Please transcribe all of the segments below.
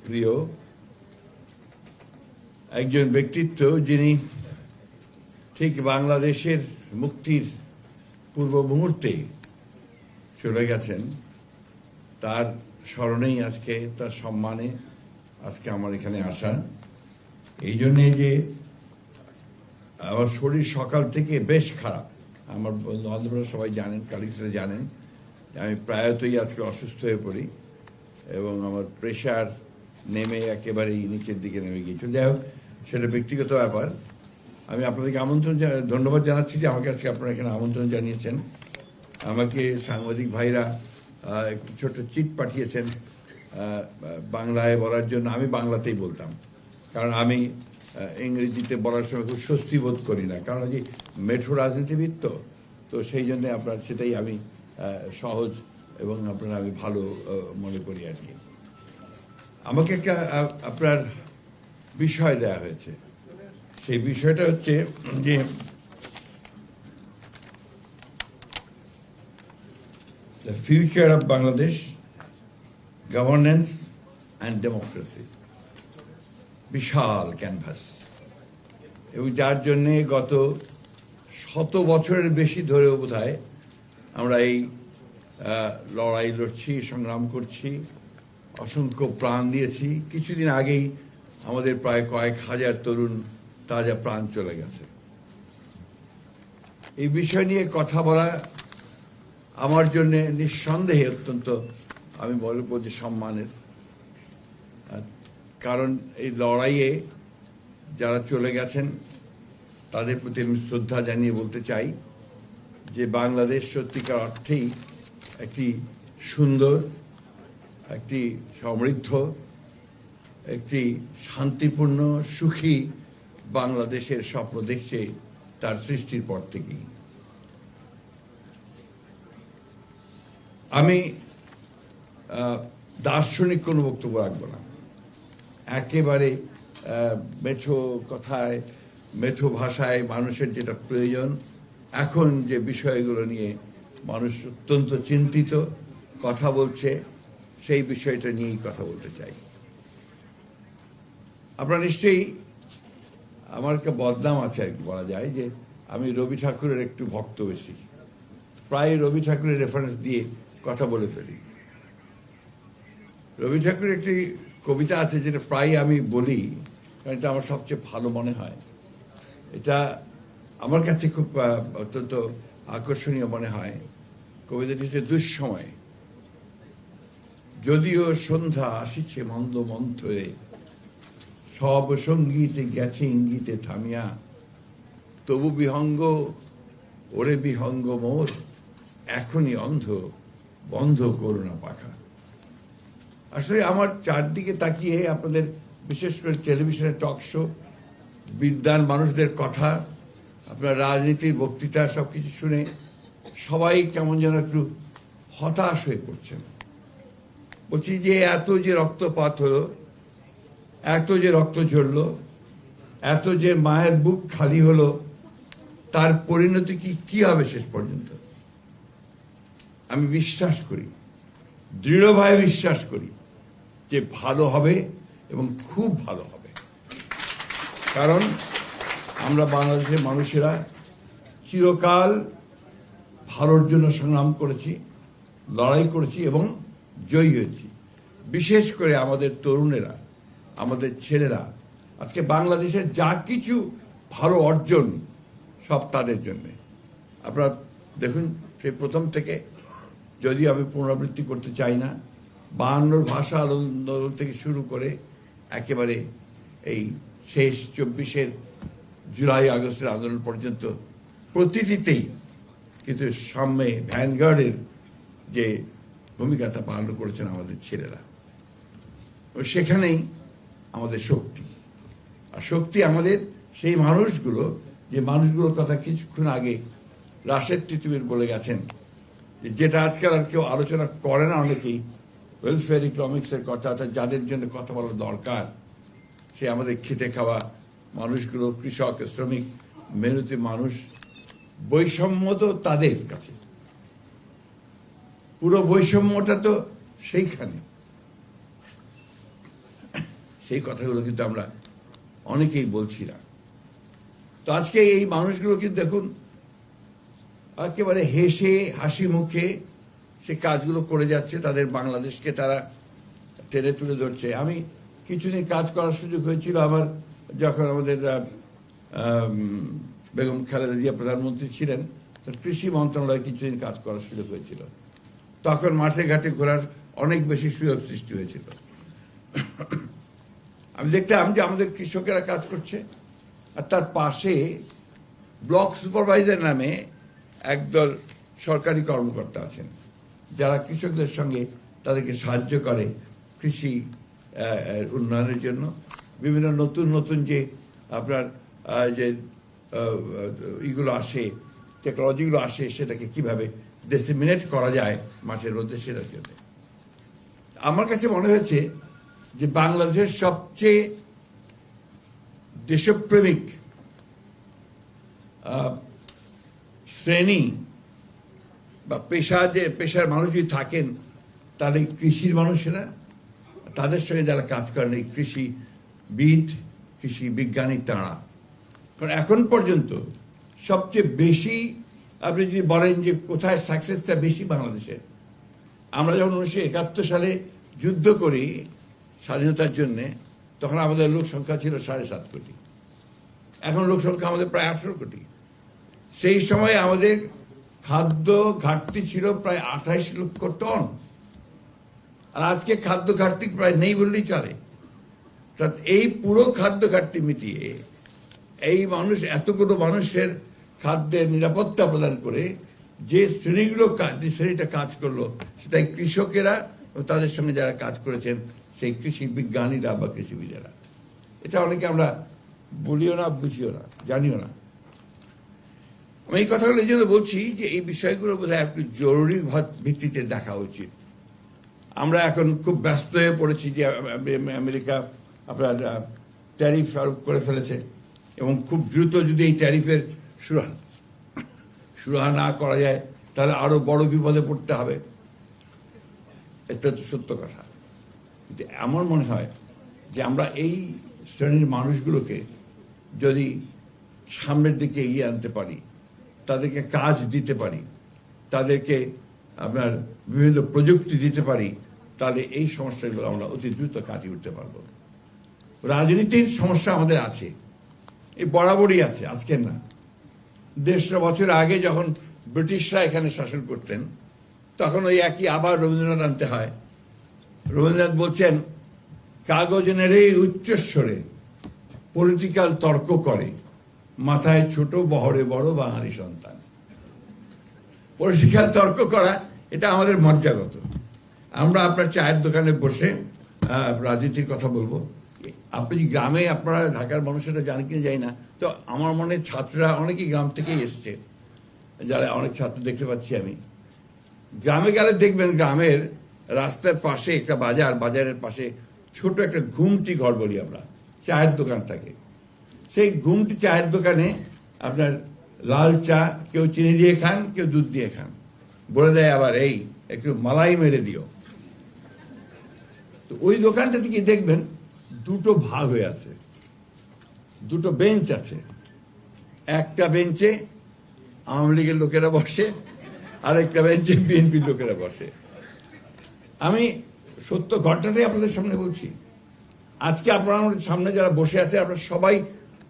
প্রিয় একজন ব্যক্তিত্ব, যিনি ঠিক বাংলাদেশের মুক্তির পূর্ব মুহূর্তে চলে গেছেন, তার স্মরণেই আজকে, তার সম্মানে আজকে আমার এখানে আসা। এই জন্যে যে আমার শরীর সকাল থেকে বেশ খারাপ। আমার বন্ধুবান্ধবরা সবাই জানেন, কালিগরা জানেন, আমি প্রায়তই আজকে অসুস্থ হয়ে পড়ি এবং আমার প্রেশার নেমে একেবারেই নিচের দিকে নেমে গিয়েছিল। যাই হোক, সেটা ব্যক্তিগত ব্যাপার। আমি আপনাদেরকে ধন্যবাদ জানাচ্ছি যে আমাকে আজকে আপনারা এখানে আমন্ত্রণ জানিয়েছেন। আমাকে সাংবাদিক ভাইরা একটু ছোট চিট পাঠিয়েছেন বাংলায় বলার জন্য। আমি বাংলাতেই বলতাম, কারণ আমি ইংরেজিতে বলার সময় খুব স্বস্তি বোধ করি না, কারণ যে মেঠো রাজনীতিবিদ তো সেই জন্যে আপনার সেটাই আমি সহজ এবং আপনারা আমি ভালো মনে করি আর কি। আমাকে একটা আপনার বিষয় দেয়া হয়েছে। সেই বিষয়টা হচ্ছে যে the future of Bangladesh, governance and democracy, বিশাল ক্যানভাস, এবং যার জন্যে গত 100 বছরের বেশি ধরেও বোধহয় আমরা এই লড়াই লড়ছি, সংগ্রাম করছি, অসংখ্য প্রাণ দিয়েছি। কিছুদিন আগেই আমাদের প্রায় কয়েক হাজার তরুণ তাজা প্রাণ চলে গেছে। এই বিষয় নিয়ে কথা বলা আমার জন্য নিঃসন্দেহে অত্যন্ত, আমি বলবো যে সম্মানের, কারণ এই লড়াইয়ে যারা চলে গেছেন তাদের প্রতি আমি শ্রদ্ধা জানিয়ে বলতে চাই যে বাংলাদেশ সত্যিকার অর্থেই একটি সুন্দর, একটি সমৃদ্ধ, একটি শান্তিপূর্ণ, সুখী বাংলাদেশের স্বপ্ন দেখছে তার সৃষ্টির পর থেকেই। আমি দার্শনিক কোনো বক্তব্য রাখবো না, একেবারে মেঠো কথায়, মেঠো ভাষায় মানুষের যেটা প্রয়োজন, এখন যে বিষয়গুলো নিয়ে মানুষ অত্যন্ত চিন্তিত কথা বলছে, সেই বিষয়টা নিয়েই কথা বলতে চাই। আপনারা নিশ্চয়ই, আমার একটা বদনাম আছে আর কি বলা যায়, যে আমি রবি ঠাকুরের একটু ভক্ত বেশি, প্রায় রবি ঠাকুরের রেফারেন্স দিয়ে কথা বলে ফেলি। রবি ঠাকুরের একটি কবিতা আছে যেটা প্রায় আমি বলি, কারণ এটা আমার সবচেয়ে ভালো মনে হয়। এটা আমার কাছে খুব অত্যন্ত আকর্ষণীয় মনে হয়। কবিতাটি হচ্ছে, দুঃসময় যদিও সন্ধ্যা আসিছে মন্দ মন্থরে, সব সঙ্গীতে গেছে ইঙ্গিতে থামিয়া, তবু বিহঙ্গ ওরে বিহঙ্গ মোর, এখনই অন্ধ বন্ধ করুণা পাখা। আসলে আমার চারদিকে তাকিয়ে আপনাদের, বিশেষ করে টেলিভিশনের টক শো, বিদ্বান মানুষদের কথা, আপনার রাজনীতির বক্তৃতা, সবকিছু শুনে সবাই কেমন যেন একটু হতাশ হয়ে পড়ছেন। বলছি যে এত যে রক্তপাত হলো, এত যে রক্ত ঝরলো, এত যে মায়ের বুক খালি হলো, তার পরিণতি কি হবে শেষ পর্যন্ত? আমি বিশ্বাস করি, দৃঢ়ভাবে বিশ্বাস করি যে ভালো হবে এবং খুব ভালো হবে। কারণ আমরা বাংলাদেশের মানুষেরা চিরকাল ভালোর জন্য সংগ্রাম করেছি, লড়াই করেছি এবং জয়ী হয়েছি। বিশেষ করে আমাদের তরুণেরা, আমাদের ছেলেরা, আজকে বাংলাদেশের যা কিছু ভালো অর্জন সব তাদের জন্যে। আপনারা দেখুন, সেই প্রথম থেকে, যদি আমি পুনরাবৃত্তি করতে চাই না, 52 ভাষা আন্দোলন থেকে শুরু করে একেবারে এই শেষ 24 জুলাই আগস্টের আন্দোলন পর্যন্ত, প্রতিটিতেই কিন্তু সামনে ভ্যানগার্ডের যে ভূমিকাটা পালন করেছেন আমাদের ছেলেরা, সেখানেই আমাদের শক্তি। আর শক্তি আমাদের সেই মানুষগুলো, যে মানুষগুলোর কথা কিছুক্ষণ আগে রাশেদ তিতুমির বলে গেছেন, যেটা আজকাল আর কেউ আলোচনা করে না অনেকেই, ওয়েলফেয়ার ইকোনমিক্সের কথা, অর্থাৎ যাদের জন্য কথা বলা দরকার, সে আমাদের খেটে খাওয়া মানুষগুলো, কৃষক, শ্রমিক, মেহনতি মানুষ। বৈষম্য তো তাদের কাছে, পুরো বৈষম্যটা তো সেইখানে। সেই কথাগুলো কিন্তু আমরা অনেকেই বলছি না। তো আজকে এই মানুষগুলো কিন্তু দেখুন একেবারে হেসে হাসি মুখে সে কাজগুলো করে যাচ্ছে, তাদের বাংলাদেশকে তারা টেনে তুলে ধরছে। আমি কিছুদিন কাজ করার সুযোগ হয়েছিল আমার, যখন আমাদের বেগম খালেদা জিয়া প্রধানমন্ত্রী ছিলেন, তো কৃষি মন্ত্রণালয়ে কিছুদিন কাজ করার সুযোগ হয়েছিল। তখন মাঠে ঘাটে ঘোরার অনেক বেশি সুযোগ সৃষ্টি হয়েছিল। আমি দেখতাম যে আমাদের কৃষকেরা কাজ করছে, আর তার পাশে ব্লক সুপারভাইজার নামে একদল সরকারি কর্মকর্তা আছেন, যারা কৃষকদের সঙ্গে তাদেরকে সাহায্য করে কৃষি উন্নয়নের জন্য। বিভিন্ন নতুন নতুন যে আপনার যে ইগুলো আসে, টেকনোলজিগুলো আসে, সেটাকে কিভাবে ডিসেমিনেট করা যায় মাঠের মধ্যে, সেটার জন্য আমার কাছে মনে হয়েছে যে বাংলাদেশের সবচেয়ে দেশপ্রেমিক শ্রেণী বা পেশার মানুষ যদি থাকেন, তাহলে কৃষির মানুষেরা, তাদের সঙ্গে যারা কাজ করেন এই কৃষিবিদ, কৃষি বিজ্ঞানী, তাঁরা। কারণ এখন পর্যন্ত সবচেয়ে বেশি আপনি যদি বলেন যে কোথায় সাকসেসটা বেশি বাংলাদেশের, আমরা যখন 1971 সালে যুদ্ধ করি স্বাধীনতার জন্য, তখন আমাদের লোক সংখ্যা ছিল 7.5 কোটি, এখন লোক সংখ্যা আমাদের প্রায় 18 কোটি। সেই সময় আমাদের খাদ্য ঘাটতি ছিল প্রায় 28 লক্ষ টন, আর আজকে খাদ্য ঘাটতি প্রায় নেই বললেই চলে। এই পুরো খাদ্য ঘাটতি মিটিয়ে এই মানুষ, এতগুলো মানুষের খাদ্যের নিরাপত্তা প্রদান করে যে শ্রেণীটা কাজ করলো, সেটাই কৃষকেরা ও তাদের সঙ্গে যারা কাজ করেছেন সেই কৃষি বিজ্ঞানীরা বা কৃষিবিদেরা। এটা অনেকে আমরা বলিও না, বুঝিও না, জানিও না। আমি এই কথাগুলো এই জন্য বলছি যে এই বিষয়গুলো বোধহয় একটু জরুরি ভিত্তিতে দেখা উচিত। আমরা এখন খুব ব্যস্ত হয়ে পড়েছি যে আমেরিকা আপনার ট্যারিফ আরোপ করে ফেলেছে, এবং খুব দ্রুত যদি এই ট্যারিফের সুরাহা না করা যায় তাহলে আরো বড় বিপদে পড়তে হবে। এটা তো সত্য কথা। কিন্তু আমার মনে হয় যে আমরা এই শ্রেণীর মানুষগুলোকে যদি সামনের দিকে এগিয়ে আনতে পারি, তাদেরকে কাজ দিতে পারি, তাদেরকে আপনার বিভিন্ন প্রযুক্তি দিতে পারি, তাহলে এই সমস্যাগুলো আমরা অতি দ্রুত কাটিয়ে উঠতে পারবো। রাজনীতির সমস্যা আমাদের আছে, এই বরাবরই আছে, আজকের না। 150 বছর আগে যখন ব্রিটিশরা এখানে শাসন করতেন, তখন ওই একই আবার রবীন্দ্রনাথ আনতে হয়। রবীন্দ্রনাথ বলছেন, কাগজ নেড়ে উচ্চস্বরে পলিটিক্যাল তর্ক করে, মাথায় ছোট বহরে বড় বাঙালি সন্তান। পলিটিক্যাল তর্ক করা এটা আমাদের মর্যাদাগত। আমরা আপনার চায়ের দোকানে বসে রাজনীতির কথা বলবো। আপনি গ্রামে, আপনারা ঢাকার মানুষেরা জানেন কিনা জানি না, তো আমার মনে ছাত্ররা অনেকেই গ্রাম থেকেই এসছে, যারা অনেক ছাত্র দেখতে পাচ্ছি আমি। গ্রামে গেলে দেখবেন গ্রামের রাস্তার পাশে একটা বাজারের পাশে ছোট একটা ঘুমটি ঘর বলি আমরা, চায়ের দোকান থাকে। সেই ঘুমটি চায়ের দোকানে আপনার লাল চা কেউ চিনি দিয়ে খান, কেউ দুধ দিয়ে খান, বলে দেয় আবার এই একটু মালাই মেরে দিও। তো ওই দোকানটাতে কি দেখবেন দুটো ভাগ হয়ে আছে, দুটো বেঞ্চ আছে। একটা বেঞ্চে আওয়ামী লীগের লোকেরা বসে, আর একটা বেঞ্চে বিএনপির লোকেরা বসে। আমি সত্য ঘটনাটাই আপনাদের সামনে বলছি। আজকে আপনারা আমাদের সামনে যারা বসে আছে, আপনারা সবাই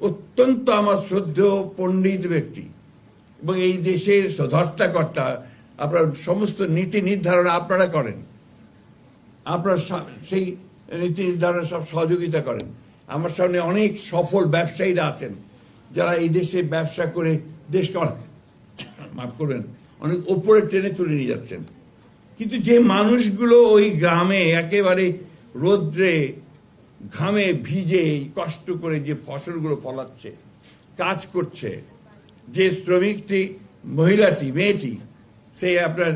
অত্যন্ত আমার শ্রদ্ধেয় পণ্ডিত ব্যক্তি, এবং এই দেশের ধর্তাকর্তা। আপনার সমস্ত নীতি নির্ধারণ আপনারা করেন, আপনারা সেই নীতি নির্ধারণে সব সহযোগিতা করেন। আমার সামনে অনেক সফল ব্যবসায়ীরা আছেন, যারা এই দেশে ব্যবসা করে দেশকে মাফ করবেন অনেক ওপরে টেনে তুলে নিয়ে যাচ্ছেন। কিন্তু যে মানুষগুলো ওই গ্রামে একেবারে রোদ্রে ঘামে ভিজে কষ্ট করে যে ফসলগুলো ফলাচ্ছে, কাজ করছে, যে শ্রমিকটি, মহিলাটি, মেয়েটি সেই আপনার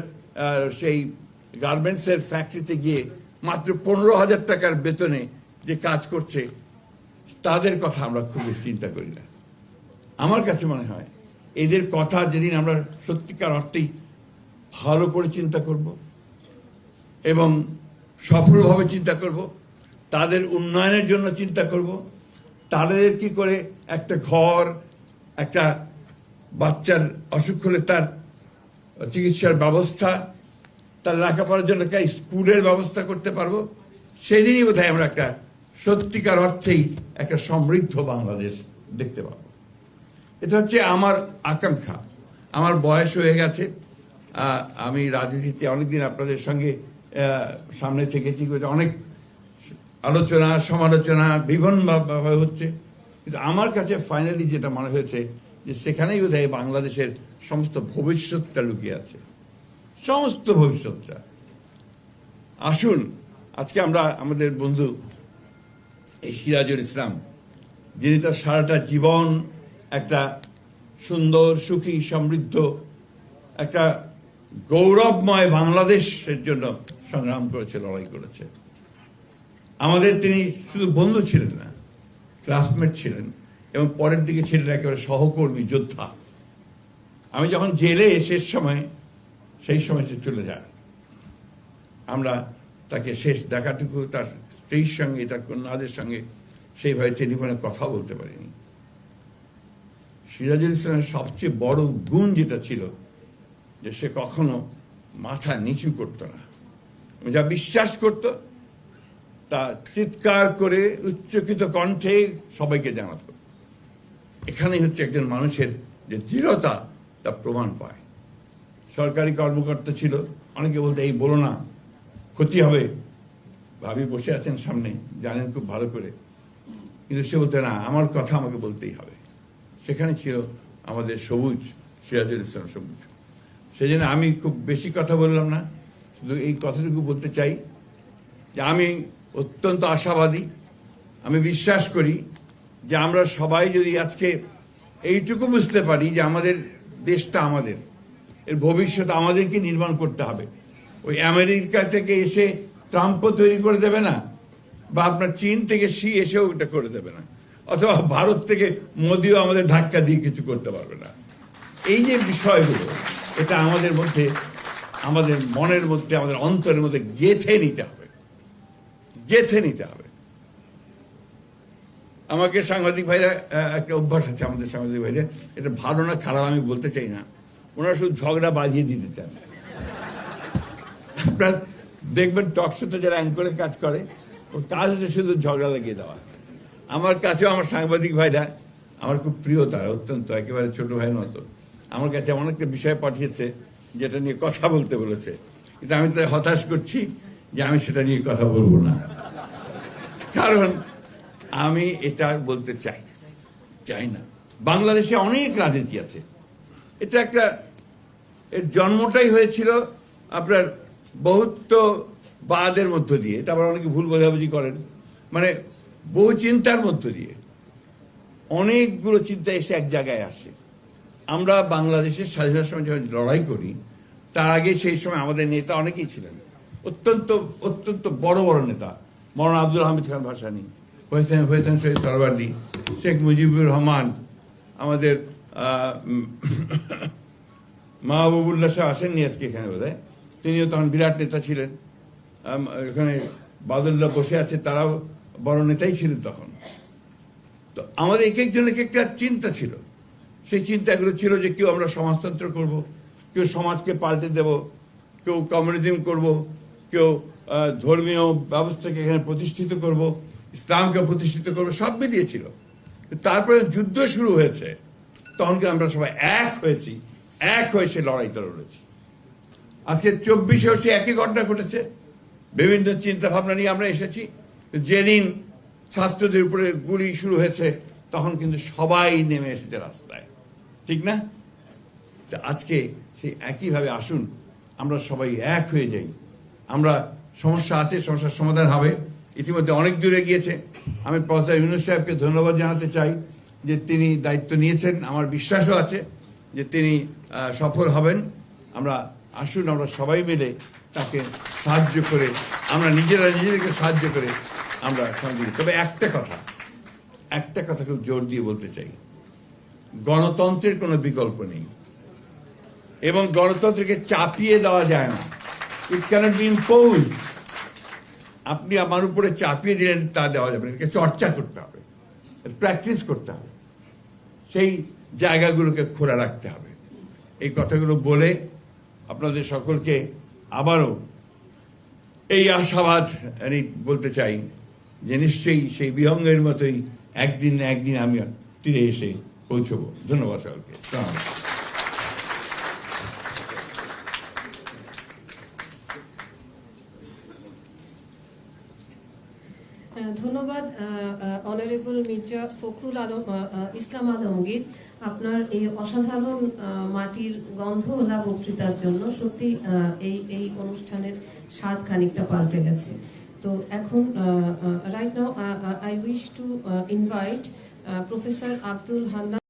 সেই গার্মেন্টসের ফ্যাক্টরিতে গিয়ে মাত্র 15,000 টাকার বেতনে যে কাজ করছে, তাদের কথা আমরা খুব চিন্তা করি না। আমার কাছে মনে হয় এদের কথা যেদিন আমরা সত্যিকার অর্থেই ভালো করে চিন্তা করব এবং সফলভাবে চিন্তা করব, তাদের উন্নয়নের জন্য চিন্তা করব, তাদের কি করে একটা ঘর, একটা বাচ্চার অসুখ হলে তার চিকিৎসার ব্যবস্থা, তার লেখাপড়ার জন্য একটা স্কুলের ব্যবস্থা করতে পারবো। সেদিনই বোধহয় আমরা একটা সত্যিকার অর্থেই একটা সমৃদ্ধ বাংলাদেশ দেখতে পাবো। এটা হচ্ছে আমার আকাঙ্ক্ষা। আমার বয়স হয়ে গেছে, আমি রাজনীতিতে অনেকদিন আপনাদের সঙ্গে সামনে থেকেছি, অনেক আলোচনা সমালোচনা বিভিন্নভাবে হচ্ছে, কিন্তু আমার কাছে ফাইনালি যেটা মনে হয়েছে যে সেখানেই বোধহয় বাংলাদেশের সমস্ত ভবিষ্যৎটা লুকিয়ে আছে, সমস্ত ভবিষ্যৎটা। আসুন আজকে আমরা আমাদের বন্ধু এই সিরাজুল ইসলাম, যিনি তার সারাটা জীবন একটা সুন্দর সুখী সমৃদ্ধ একটা গৌরবময় বাংলাদেশের জন্য সংগ্রাম করেছে, লড়াই করেছে। আমাদের তিনি শুধু বন্ধু ছিলেন না, ক্লাসমেট ছিলেন, এবং পরের দিকে ছিলেন একেবারে সহকর্মী যোদ্ধা। আমি যখন জেলে শেষ সময়, সেই সময় সে চলে যায়। আমরা তাকে শেষ দেখাটুকু তার স্ত্রীর সঙ্গে, তার কন্যাদের সঙ্গে সেইভাবে টেলিফোনে কথা বলতে পারিনি। সিরাজুল ইসলামের সবচেয়ে বড় গুণ যেটা ছিল যে সে কখনো মাথা নিচু করত না, যা বিশ্বাস করত তা চিৎকার করে উচ্চকিত কণ্ঠে সবাইকে জানাত। এখানেই হচ্ছে একজন মানুষের যে দৃঢ়তা তা প্রমাণ পায়। সরকারি কর্মকর্তা ছিল, অনেকে বলতে এই বলো না, ক্ষতি হবে। ভাবি বসে আছেন সামনে, জানেন খুব ভালো করে, কিন্তু সে বলতে না, আমার কথা আমাকে বলতেই হবে। সেখানে ছিল আমাদের সবুজ, সিরাজুল ইসলাম সবুজ। সেজন্য আমি খুব বেশি কথা বললাম না, শুধু এই কথাটুকু বলতে চাই যে আমি অত্যন্ত আশাবাদী। আমি বিশ্বাস করি যে আমরা সবাই যদি আজকে এইটুকু বুঝতে পারি যে আমাদের দেশটা আমাদের, এর ভবিষ্যৎ আমাদেরকে নির্মাণ করতে হবে। ওই আমেরিকা থেকে এসে ট্রাম্পও তৈরি করে দেবে না, বা আপনার চীন থেকে শি এসেও এটা করে দেবে না, অথবা ভারত থেকে মোদিও আমাদের ধাক্কা দিয়ে কিছু করতে পারবে না। এই যে বিষয়গুলো, এটা আমাদের মধ্যে, আমাদের মনের মধ্যে, আমাদের অন্তরের মধ্যে গেঁথে নিতে হবে, গেঁথে নিতে হবে। আমাকে সাংবাদিক ভাইরা, একটা অভ্যাস আছে আমাদের সাংবাদিক ভাইরা, এটা ভালো না খারাপ আমি বলতে চাই না, ওনারা শুধু ঝগড়া বাজিয়ে দিতে চান। আপনার দেখবেন টকশোতে যারা অ্যাঙ্করের কাজ করে, ওর কাজ হচ্ছে শুধু ঝগড়া লাগিয়ে দেওয়া। আমার কাছেও আমার সাংবাদিক ভাইরা আমার খুব প্রিয়, তারা অত্যন্ত একেবারে ছোট ভাইয়ের মতো। আমার কাছে এমন একটা বিষয় পাঠিয়েছে যেটা নিয়ে কথা বলতে বলেছে, কিন্তু আমি তাই হতাশ করছি যে আমি সেটা নিয়ে কথা বলবো না, কারণ আমি এটা বলতে চাই না। বাংলাদেশে অনেক রাজনীতি আছে, এটা একটা, এর জন্মটাই হয়েছিল আপনার বহুত্ববাদের মধ্য দিয়ে। এটা আবার অনেকে ভুল বোঝাবুঝি করেন, মানে বহু চিন্তার মধ্য দিয়ে অনেকগুলো চিন্তা এসে এক জায়গায় আসে। আমরা বাংলাদেশের স্বাধীনতার সময় যখন লড়াই করি, তার আগে সেই সময় আমাদের নেতা অনেকেই ছিলেন, অত্যন্ত অত্যন্ত বড় বড় নেতা। মৌলানা আব্দুল হামিদ খান ভাসানী, হোসেন শহীদ তরবারদি, শেখ মুজিবুর রহমান, আমাদের মাহবুবুল্লাহ শাহ আসেননি আজকে এখানে বোধহয়, তিনিও তখন বিরাট নেতা ছিলেন। এখানে বাদুল্লাহ বসে আছে, তারাও বড় নেতাই ছিলেন তখন। তো আমাদের এক একজনের একটা চিন্তা ছিল। সেই চিন্তাগুলো ছিল যে কেউ আমরা সমাজতন্ত্র করব, কেউ সমাজকে পাল্টে দেব, কেউ কমিউনিজম করব, কেউ ধর্মীয় ব্যবস্থাকে এখানে প্রতিষ্ঠিত করব, ইসলামকে প্রতিষ্ঠিত করব, সব মিলিয়েছিল। তারপরে যুদ্ধ শুরু হয়েছে, তখন আমরা সবাই এক হয়েছি, এক হয়ে সে লড়াইটা লড়েছি। আজকে 24-এও সে একই ঘটনা ঘটেছে, বিভিন্ন চিন্তা ভাবনা নিয়ে আমরা এসেছি। যেদিন ছাত্রদের উপরে গুলি শুরু হয়েছে, তখন কিন্তু সবাই নেমে এসেছে রাস্তায়, ঠিক না? আজকে সেই একইভাবে আসুন আমরা সবাই এক হয়ে যাই। আমরা, সমস্যা আছে, সমস্যার সমাধান হবে, ইতিমধ্যে অনেক দূরে গিয়েছে। আমি প্রফেসর ইউনূস সাহেবকে ধন্যবাদ জানাতে চাই যে তিনি দায়িত্ব নিয়েছেন। আমার বিশ্বাসও আছে যে তিনি সফল হবেন। আমরা আসুন আমরা সবাই মিলে তাকে সাহায্য করে, আমরা নিজেদেরকে সাহায্য করে আমরা সঙ্গে। তবে একটা কথা খুব জোর দিয়ে বলতে চাই, গণতন্ত্রের কোনো বিকল্প নেই, এবং গণতন্ত্রকে চাপিয়ে দেওয়া যায় না। ইট ক্যানট বি ইম্পোজড। আপনি আমার উপরে চাপিয়ে দিলেন তা দেওয়া যাবে না, এটাকে চর্চা করতে হবে, প্র্যাকটিস করতে হবে, সেই জায়গাগুলোকে খোলা রাখতে হবে। এই কথাগুলো বলে আপনাদের সকলকে আবারও এই আশাবাদ আমি বলতে চাই যে নিশ্চয়ই সেই বিহঙ্গের মতোই একদিন না একদিন আমি তীরে এসে পৌঁছবো। ধন্যবাদ সকলকে। ধন্যবাদ অনারেবল মির্জা ফখরুল আলম ইসলাম আলমগীর, আপনার এই অসাধারণ মাটির গন্ধওয়ালা বক্তৃতার জন্য। সত্যি এই অনুষ্ঠানের স্বাদ খানিকটা পাল্টে গেছে। তো এখন right now I wish to invite professor Abdul Hannan